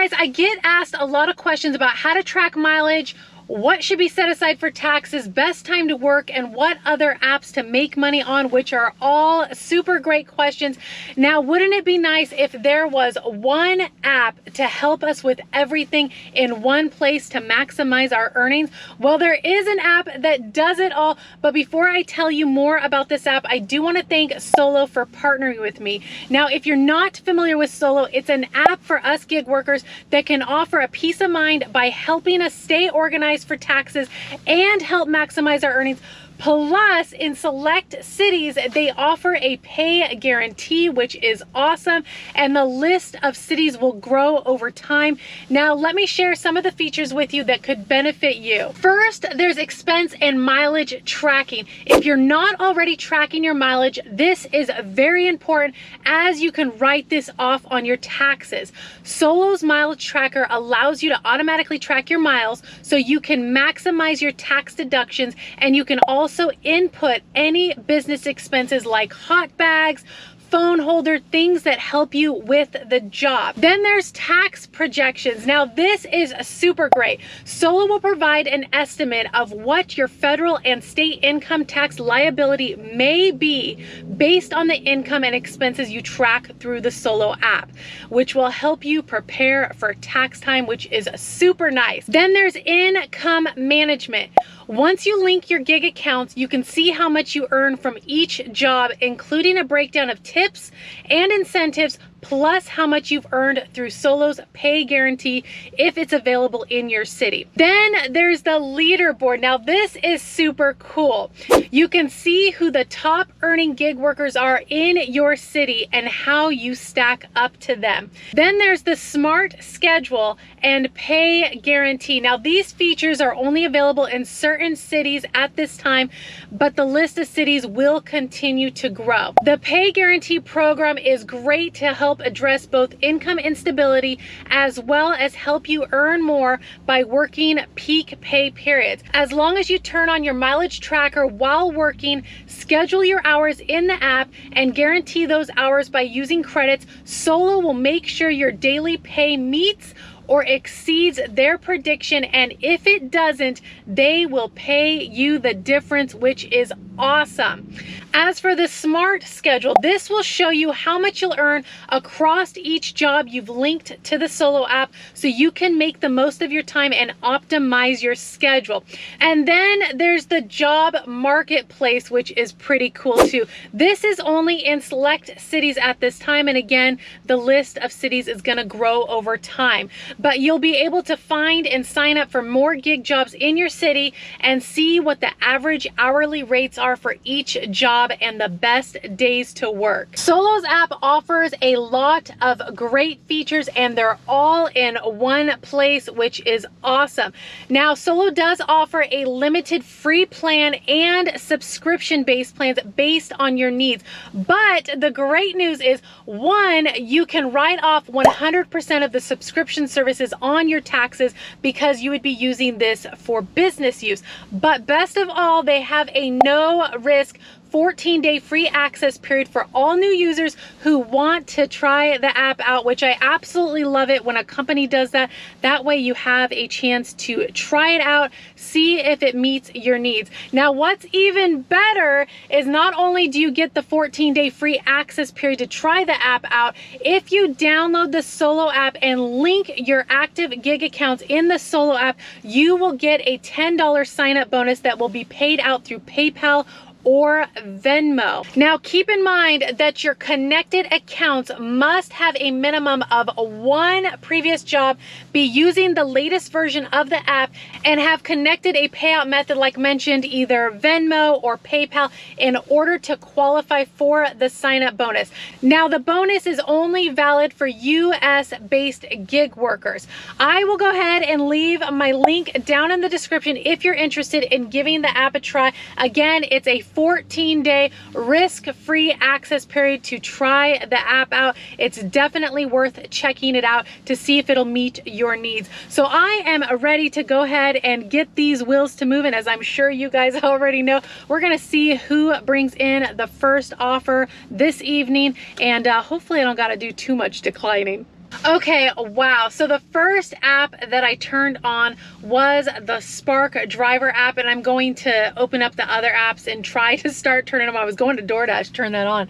guys, I get asked a lot of questions about how to track mileage, what should be set aside for taxes, best time to work, and what other apps to make money on, which are all super great questions. Now, wouldn't it be nice if there was one app to help us with everything in one place to maximize our earnings? Well, there is an app that does it all, but before I tell you more about this app, I do want to thank Solo for partnering with me. Now, if you're not familiar with Solo, it's an app for us gig workers that can offer a peace of mind by helping us stay organized for taxes and help maximize our earnings. Plus, in select cities, they offer a pay guarantee, which is awesome, and the list of cities will grow over time. Now, let me share some of the features with you that could benefit you. First, there's expense and mileage tracking. If you're not already tracking your mileage, this is very important, as you can write this off on your taxes. Solo's mileage tracker allows you to automatically track your miles so you can maximize your tax deductions, and you can also input any business expenses like hot bags, phone holder, things that help you with the job. Then there's tax projections. Now, this is super great. Solo will provide an estimate of what your federal and state income tax liability may be based on the income and expenses you track through the Solo app, which will help you prepare for tax time, which is super nice. Then there's income management. Once you link your gig accounts, you can see how much you earn from each job, including a breakdown of tips and incentives, plus how much you've earned through Solo's pay guarantee if it's available in your city. Then there's the leaderboard. Now, this is super cool. You can see who the top earning gig workers are in your city and how you stack up to them. Then there's the smart schedule and pay guarantee. Now, these features are only available in certain cities at this time, but the list of cities will continue to grow. The pay guarantee program is great to help address both income instability as well as help you earn more by working peak pay periods. As long as you turn on your mileage tracker while working, schedule your hours in the app, and guarantee those hours by using credits, Solo will make sure your daily pay meets or exceeds their prediction, and if it doesn't, they will pay you the difference, which is awesome. As for the smart schedule, this will show you how much you'll earn across each job you've linked to the Solo app, so you can make the most of your time and optimize your schedule. And then there's the job marketplace, which is pretty cool too. This is only in select cities at this time, and again, the list of cities is going to grow over time. But you'll be able to find and sign up for more gig jobs in your city and see what the average hourly rates are for each job and the best days to work. Solo's app offers a lot of great features, and they're all in one place, which is awesome. Now, Solo does offer a limited free plan and subscription-based plans based on your needs. But the great news is, one, you can write off 100% of the subscription services on your taxes because you would be using this for business use. But best of all, they have a no-risk 14-day free access period for all new users who want to try the app out, which I absolutely love it when a company does that. That way you have a chance to try it out, see if it meets your needs. Now, what's even better is not only do you get the 14-day free access period to try the app out, if you download the Solo app and link your active gig accounts in the Solo app, you will get a $10 sign-up bonus that will be paid out through PayPal or Venmo. Now, keep in mind that your connected accounts must have a minimum of one previous job, be using the latest version of the app, and have connected a payout method like mentioned, either Venmo or PayPal, in order to qualify for the sign-up bonus. Now, the bonus is only valid for US-based gig workers. I will go ahead and leave my link down in the description if you're interested in giving the app a try. Again, it's a 14-day risk-free access period to try the app out. It's definitely worth checking it out to see if it'll meet your needs. So I am ready to go ahead and get these wheels to move, and as I'm sure you guys already know, we're gonna see who brings in the first offer this evening, and hopefully I don't gotta do too much declining. Okay, wow. So the first app that I turned on was the Spark driver app, and I'm going to open up the other apps and try to start turning them on. I was going to DoorDash to turn that on.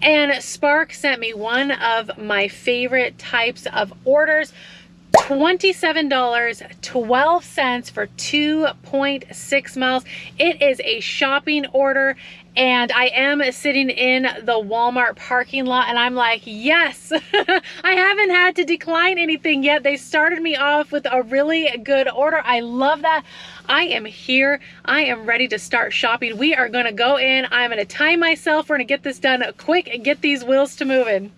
And Spark sent me one of my favorite types of orders. $27.12 for 2.6 miles. It is a shopping order, and I am sitting in the Walmart parking lot, and I'm like, yes. I haven't had to decline anything yet. They started me off with a really good order. I love that. I am here. I am ready to start shopping. We are going to go in. I'm going to time myself. We're going to get this done quick and get these wheels to moving.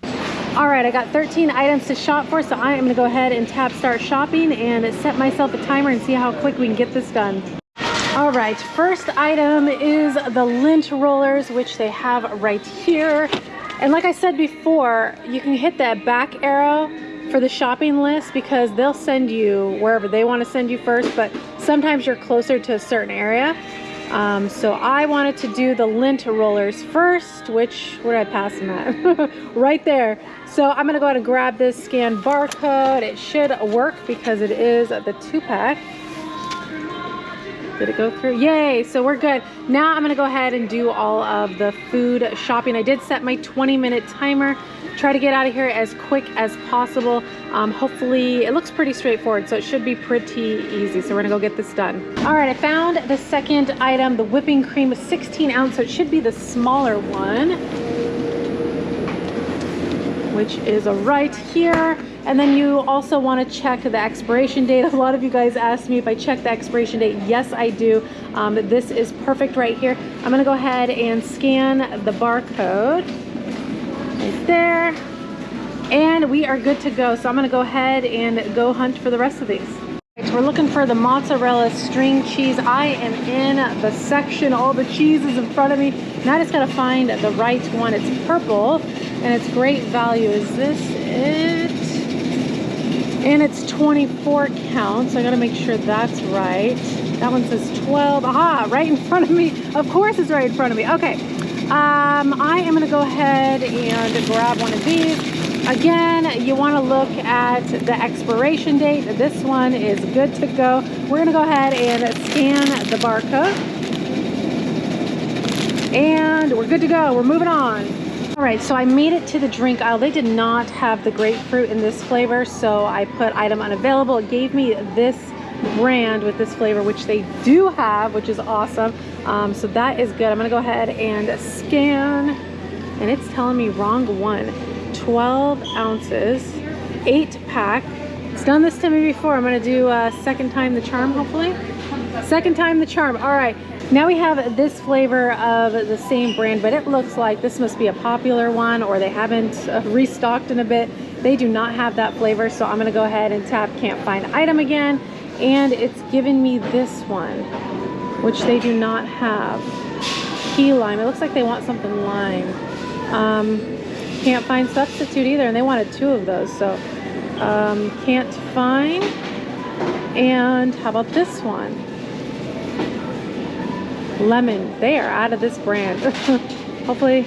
All right, I got 13 items to shop for, so I am gonna go ahead and tap start shopping and set myself a timer and see how quick we can get this done. All right, first item is the lint rollers, which they have right here. And like I said before, you can hit that back arrow for the shopping list because they'll send you wherever they want to send you first, but sometimes you're closer to a certain area. So I wanted to do the lint rollers first, which, where did I pass them at? Right there. So I'm gonna go ahead and grab this scan barcode. It should work because it is the 2-pack. Did it go through? Yay, so we're good. Now I'm gonna go ahead and do all of the food shopping. I did set my 20-minute timer. Try to get out of here as quick as possible. Hopefully, it looks pretty straightforward, so it should be pretty easy. So we're gonna go get this done. All right, I found the second item, the whipping cream, 16 ounce, so it should be the smaller one, which is right here. And then you also want to check the expiration date. A lot of you guys asked me if I check the expiration date. Yes, I do. This is perfect right here. I'm gonna go ahead and scan the barcode right there, and we are good to go. So I'm gonna go ahead and go hunt for the rest of these. Right, so we're looking for the mozzarella string cheese. I am in the section, all the cheese is in front of me. Now I just gotta find the right one. It's purple and it's great value. Is this it? And it's 24 count, so I gotta make sure that's right. That one says 12. Aha, right in front of me. Of course it's right in front of me. Okay, I am gonna go ahead and grab one of these. Again, you wanna look at the expiration date. This one is good to go. We're gonna go ahead and scan the barcode. And we're good to go, we're moving on. All right, so I made it to the drink aisle. They did not have the grapefruit in this flavor, so I put item unavailable. It gave me this brand with this flavor, which they do have, which is awesome. So that is good. I'm gonna go ahead and scan, and it's telling me wrong one. 12 ounces, 8-pack. It's done this to me before. I'm gonna do second time the charm, hopefully. Second time the charm. All right. Now we have this flavor of the same brand, but it looks like this must be a popular one, or they haven't restocked in a bit. They do not have that flavor, so I'm gonna go ahead and tap can't find item again, and it's given me this one, which they do not have. Key lime. It looks like they want something lime. Can't find substitute either, and they wanted 2 of those, so can't find. And how about this one? Lemon. They are out of this brand. Hopefully.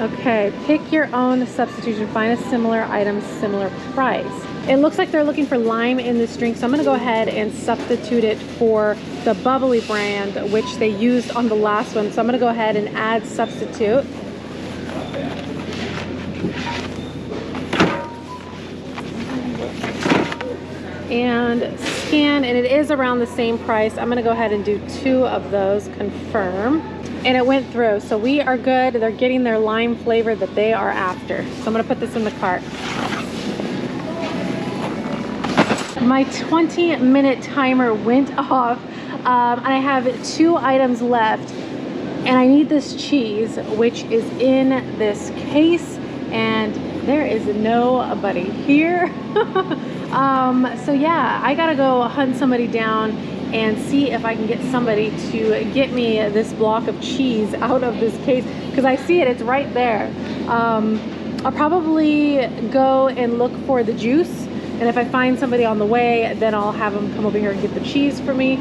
Okay, pick your own substitution. Find a similar item, similar price. It looks like they're looking for lime in this drink, so I'm gonna go ahead and substitute it for the bubbly brand, which they used on the last one. So I'm gonna go ahead and add substitute. And scan, and it is around the same price. I'm gonna go ahead and do 2 of those, confirm, and it went through. So we are good. They're getting their lime flavor that they are after. So I'm gonna put this in the cart. My 20-minute timer went off, and I have 2 items left, and I need this cheese, which is in this case, and there is nobody here. So yeah, I gotta go hunt somebody down and see if I can get somebody to get me this block of cheese out of this case, because I see it, it's right there. I'll probably go and look for the juice, and if I find somebody on the way, then I'll have them come over here and get the cheese for me.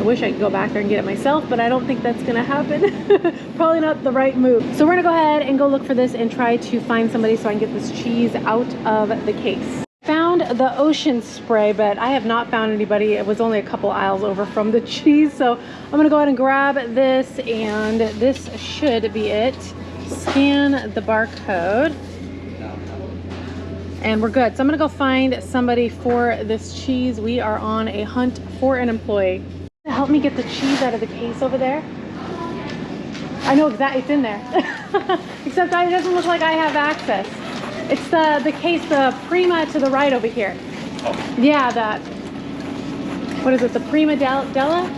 wish I could go back there and get it myself, but I don't think that's gonna happen. Probably not the right move. So we're gonna go ahead and go look for this and try to find somebody so I can get this cheese out of the case. Found the ocean spray, but I have not found anybody. It was only a couple aisles over from the cheese. So I'm gonna go ahead and grab this, and this should be it. Scan the barcode. And we're good. So I'm gonna go find somebody for this cheese. We are on a hunt for an employee. Help me get the cheese out of the case over there. I know exactly, it's in there. Except it doesn't look like I have access. It's the case, the Prima to the right over here. Oh. Yeah, that. What is it, the Prima Della?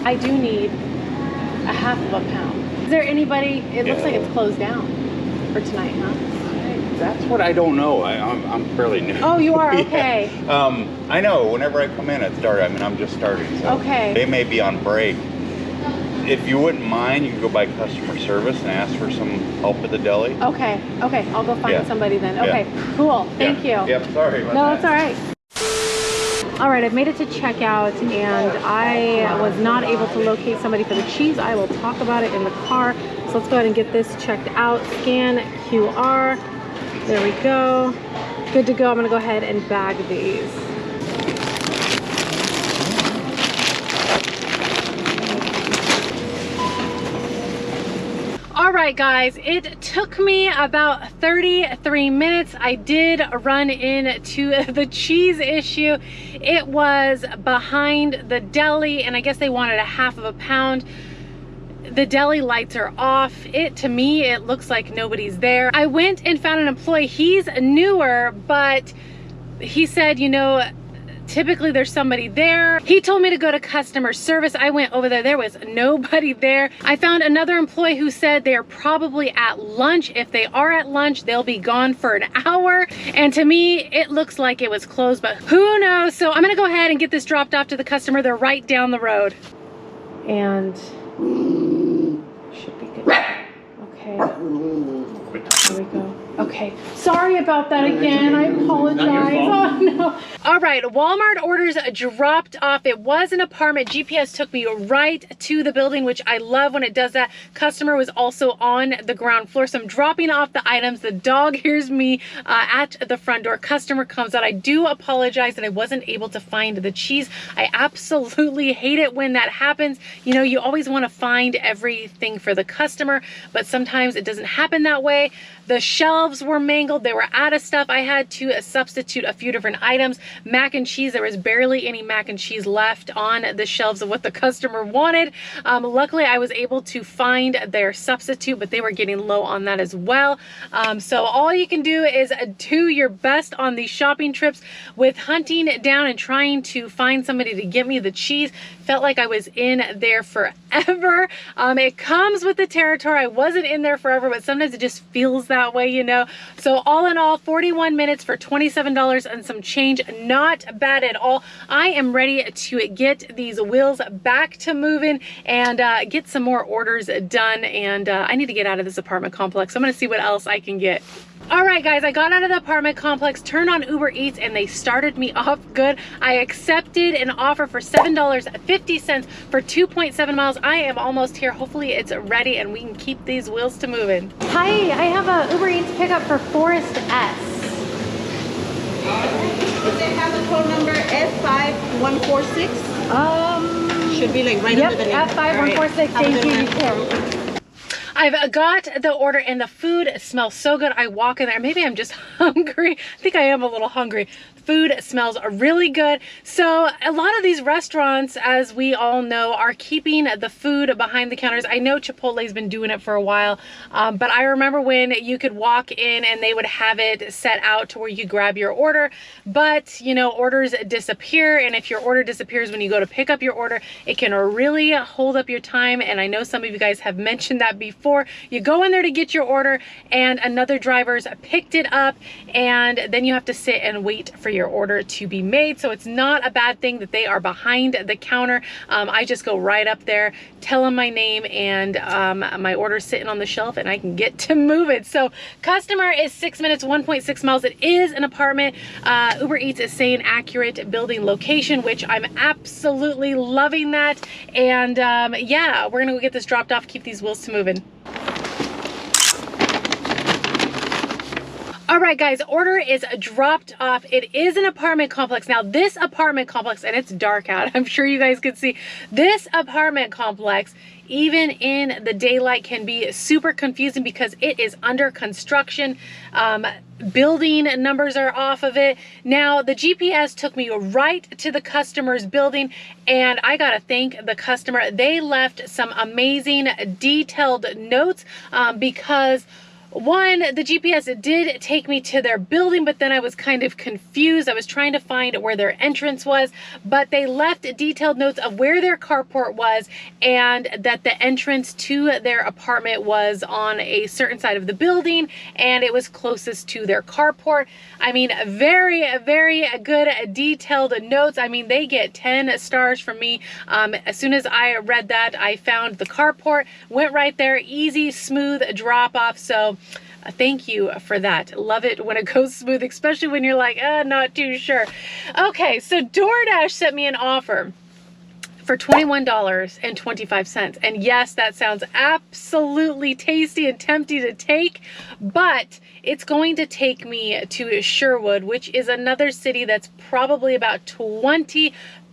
I do need a half of a pound. Is there anybody, it looks like it's closed down for tonight, huh? That's what I don't know. I'm fairly new. Oh, you are? Okay. Yeah. I know whenever I come in, it's dark. I mean, I'm just starting. So okay. They may be on break. If you wouldn't mind, you can go by customer service and ask for some help at the deli. Okay. Okay. I'll go find somebody then. Okay. Cool. Thank you. Yep. Sorry about that. No, it's all right. All right. I've made it to checkout, and I was not able to locate somebody for the cheese. I will talk about it in the car. So let's go ahead and get this checked out. Scan QR. There we go. Good to go. I'm gonna go ahead and bag these. All right, guys, it took me about 33 minutes. I did run into the cheese issue. It was behind the deli, and I guess they wanted a half of a pound. The deli lights are off. To me, it looks like nobody's there. I went and found an employee. He's newer, but he said, you know, typically there's somebody there. He told me to go to customer service. I went over there. There was nobody there. I found another employee who said they're probably at lunch. If they are at lunch, they'll be gone for an hour. And to me, it looks like it was closed, but who knows? So I'm gonna go ahead and get this dropped off to the customer. They're right down the road. And should be good. Okay. There we go. Okay. Sorry about that again. I apologize. Oh no. All right. Walmart orders dropped off. It was an apartment. GPS took me right to the building, which I love when it does that. Customer was also on the ground floor. So I'm dropping off the items. The dog hears me at the front door. Customer comes out. I do apologize that I wasn't able to find the cheese. I absolutely hate it when that happens. You know, you always want to find everything for the customer, but sometimes it doesn't happen that way. The shelves were mangled. They were out of stuff. I had to substitute a few different items. Mac and cheese, there was barely any mac and cheese left on the shelves of what the customer wanted. Luckily, I was able to find their substitute, but they were getting low on that as well. So all you can do is do your best on these shopping trips with hunting down and trying to find somebody to get me the cheese. Felt like I was in there forever. It comes with the territory. I wasn't in there forever, but sometimes it just feels that way, you know. So all in all, 41 minutes for $27 and some change. Not bad at all. I am ready to get these wheels back to moving and get some more orders done. And I need to get out of this apartment complex. I'm gonna see what else I can get. All right, guys, I got out of the apartment complex, turned on Ubereats, and they started me off good. I accepted an offer for $7.50 for 2.7 miles. I am almost here. Hopefully it's ready and we can keep these wheels to moving. Hi, I have a Ubereats pickup for Forest S. Does it have the code number F5146? Should be like right under the name. F5146. Thank you. You too. I've got the order and the food smells so good. I walk in there. Maybe I'm just hungry. I think I am a little hungry. Food smells really good. So a lot of these restaurants, as we all know, are keeping the food behind the counters. I know Chipotle's been doing it for a while, but I remember when you could walk in and they would have it set out to where you grab your order. But, you know, orders disappear. And if your order disappears when you go to pick up your order, it can really hold up your time. And I know some of you guys have mentioned that before. before. You go in there to get your order and another driver's picked it up, and then you have to sit and wait for your order to be made. So it's not a bad thing that they are behind the counter. I just go right up there, tell them my name, and my order's sitting on the shelf and I can get to move it. So customer is 6 minutes, 1.6 miles. It is an apartment. Uber Eats is saying accurate building location, which I'm absolutely loving that. And yeah, we're gonna go get this dropped off, keep these wheels to moving. All right, guys, order is dropped off. It is an apartment complex. Now, this apartment complex, and it's dark out, I'm sure you guys can see, this apartment complex, even in the daylight, can be super confusing because it is under construction. Building numbers are off of it. Now, the GPS took me right to the customer's building, and I gotta thank the customer. They left some amazing detailed notes because one, the GPS did take me to their building, but then I was kind of confused. I was trying to find where their entrance was, but they left detailed notes of where their carport was and that the entrance to their apartment was on a certain side of the building and it was closest to their carport. I mean, very, very good detailed notes. I mean, they get 10 stars from me. As soon as I read that, I found the carport, went right there, easy, smooth drop off. So thank you for that. Love it when it goes smooth, especially when you're like, not too sure. Okay, so DoorDash sent me an offer for $21.25. And yes, that sounds absolutely tasty and tempting to take, but it's going to take me to Sherwood, which is another city that's probably about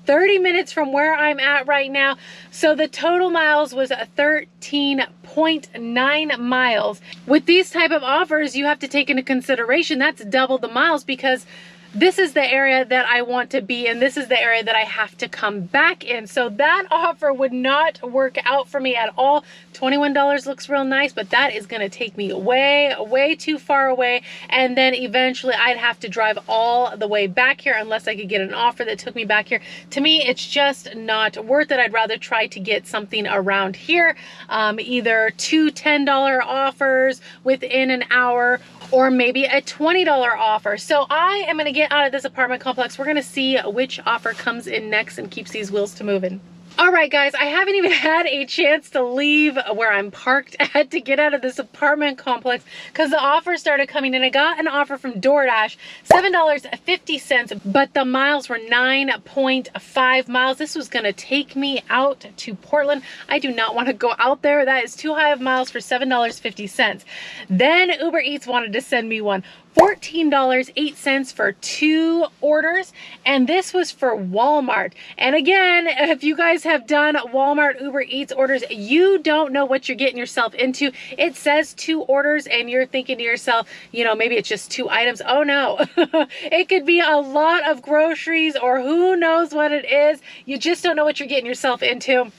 30 minutes from where I'm at right now. So the total miles was 13.9 miles. With these type of offers, you have to take into consideration that's double the miles because this is the area that I want to be in. This is the area that I have to come back in. So that offer would not work out for me at all. $21 looks real nice, but that is gonna take me way, way too far away. And then eventually I'd have to drive all the way back here unless I could get an offer that took me back here. To me, it's just not worth it. I'd rather try to get something around here, either two $10 offers within an hour or maybe a $20 offer. So I am gonna get out of this apartment complex. We're gonna see which offer comes in next and keeps these wheels to moving. All right, guys, I haven't even had a chance to leave where I'm parked at to get out of this apartment complex because the offers started coming in. I got an offer from DoorDash, $7.50, but the miles were 9.5 miles. This was gonna take me out to Portland. I do not want to go out there. That is too high of miles for $7.50. Then Uber Eats wanted to send me one. $14.08 for 2 orders, and this was for Walmart. And again, if you guys have done Walmart Uber Eats orders, you don't know what you're getting yourself into. It says 2 orders and you're thinking to yourself, you know, maybe it's just 2 items. Oh no, it could be a lot of groceries or who knows what it is. You just don't know what you're getting yourself into.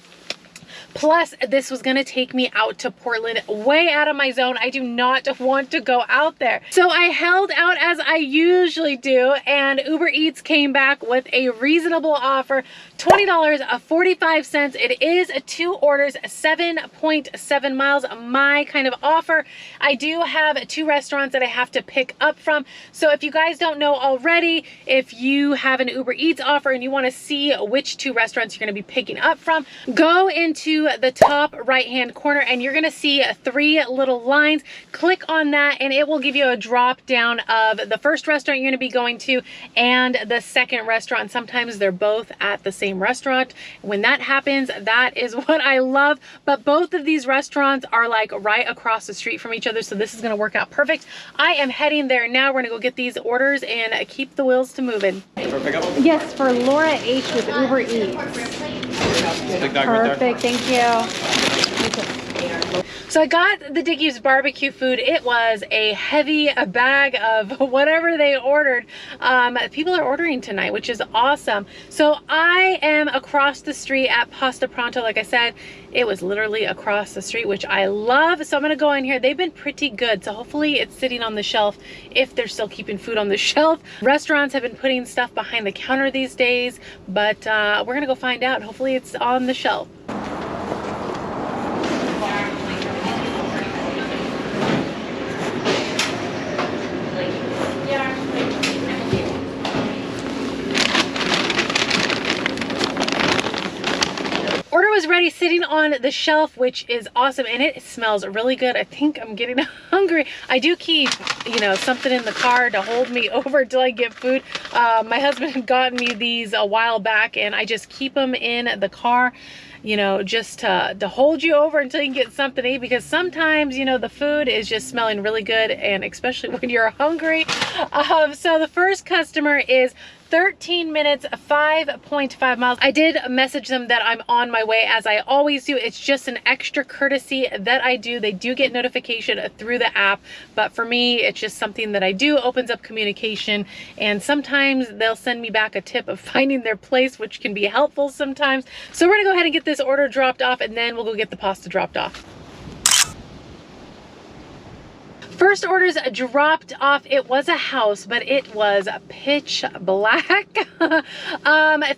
Plus, this was gonna take me out to Portland, way out of my zone. I do not want to go out there. So I held out as I usually do, and Uber Eats came back with a reasonable offer, $20.45. It is 2 orders, 7.7 miles, my kind of offer. I do have 2 restaurants that I have to pick up from. So if you guys don't know already, if you have an Uber Eats offer and you wanna see which 2 restaurants you're gonna be picking up from, go into the top right hand corner and you're gonna see 3 little lines. Click on that and it will give you a drop down of the first restaurant you're gonna be going to and the second restaurant. Sometimes they're both at the same restaurant. When that happens, that is what I love. But both of these restaurants are like right across the street from each other, so this is gonna work out perfect. I am heading there now. We're gonna go get these orders and keep the wheels to moving. Yes, for Laura H with Uber Eats. Perfect, thank you. So I got the Dickie's barbecue food. It was a heavy bag of whatever they ordered. People are ordering tonight, which is awesome. So I am across the street at Pasta Pronto. Like I said, it was literally across the street, which I love. So I'm gonna go in here. They've been pretty good. So hopefully it's sitting on the shelf if they're still keeping food on the shelf. Restaurants have been putting stuff behind the counter these days, but we're gonna go find out. Hopefully it's on the shelf. is ready, sitting on the shelf, which is awesome, and it smells really good. I think I'm getting hungry. I do keep, you know, something in the car to hold me over till I get food. My husband had gotten me these a while back, and I just keep them in the car, you know, just to hold you over until you can get something to eat, because sometimes, you know, the food is just smelling really good, and especially when you're hungry. So the first customer is 13 minutes, 5.5 miles. I did message them that I'm on my way, as I always do. It's just an extra courtesy that I do. They do get notification through the app, but for me, it's just something that I do. Opens up communication, and sometimes they'll send me back a tip of finding their place, which can be helpful sometimes. So we're gonna go ahead and get this order dropped off, and then we'll go get the pasta dropped off. First orders dropped off. It was a house, but it was pitch black.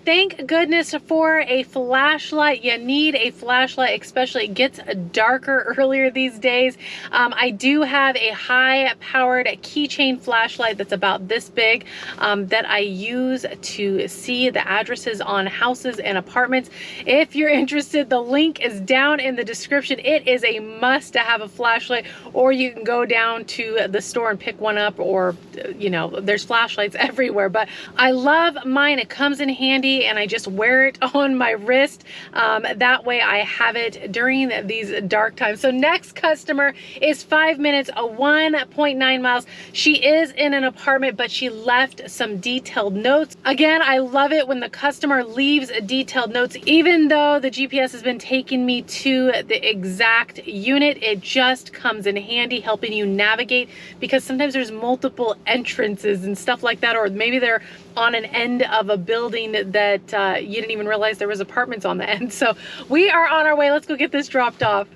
Thank goodness for a flashlight. You need a flashlight, especially it gets darker earlier these days. I do have a high-powered keychain flashlight that's about this big that I use to see the addresses on houses and apartments. If you're interested, the link is down in the description. It is a must to have a flashlight, or you can go down to the store and pick one up, or you know, there's flashlights everywhere. But I love mine. It comes in handy, and I just wear it on my wrist. That way I have it during these dark times. So next customer is 5 minutes, 1.9 miles. She is in an apartment, but she left some detailed notes. Again, I love it when the customer leaves detailed notes. Even though the GPS has been taking me to the exact unit, it just comes in handy helping you navigate, because sometimes there's multiple entrances and stuff like that, or maybe they're on an end of a building that you didn't even realize there was apartments on the end. So we are on our way. Let's go get this dropped off.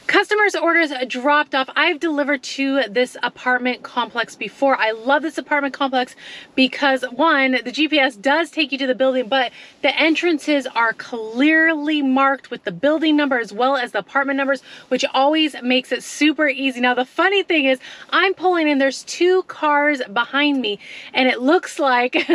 Customers' orders dropped off. I've delivered to this apartment complex before. I love this apartment complex because, one, the GPS does take you to the building, but the entrances are clearly marked with the building number as well as the apartment numbers, which always makes it super easy. Now, the funny thing is, I'm pulling in, there's 2 cars behind me, and it looks like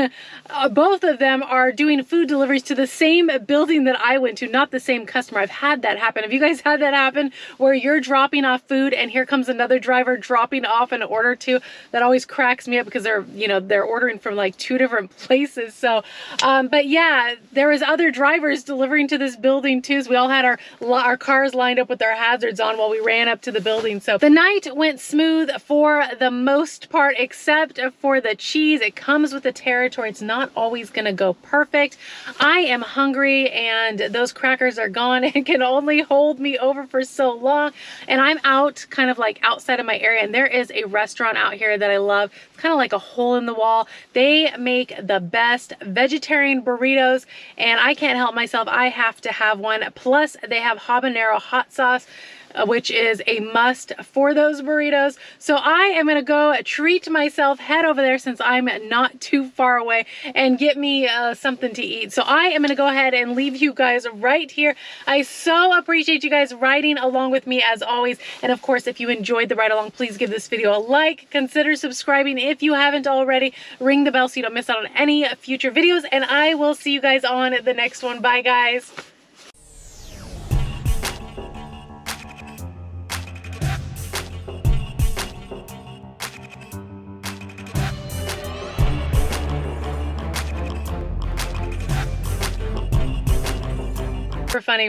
both of them are doing food deliveries to the same building that I went to, not the same customer. I've had that happen. Have you guys had that happen, where you're dropping off food and here comes another driver dropping off an order too? That always cracks me up, because they're, you know, they're ordering from like 2 different places. So, but yeah, there was other drivers delivering to this building too. So we all had our cars lined up with our hazards on while we ran up to the building. So the night went smooth for the most part, except for the cheese. It comes with the territory. It's not always gonna go perfect. I am hungry, and those crackers are gone and can only hold me over for so long. And I'm out kind of like outside of my area, and there is a restaurant out here that I love. It's kind of like a hole in the wall. They make the best vegetarian burritos, and I can't help myself. I have to have one. Plus they have habanero hot sauce, which is a must for those burritos. So I am gonna go treat myself, head over there since I'm not too far away, and get me something to eat. So I am gonna go ahead and leave you guys right here. I so appreciate you guys riding along with me as always. And of course, if you enjoyed the ride along, please give this video a like, consider subscribing if you haven't already, ring the bell so you don't miss out on any future videos, and I will see you guys on the next one. Bye guys. For funny.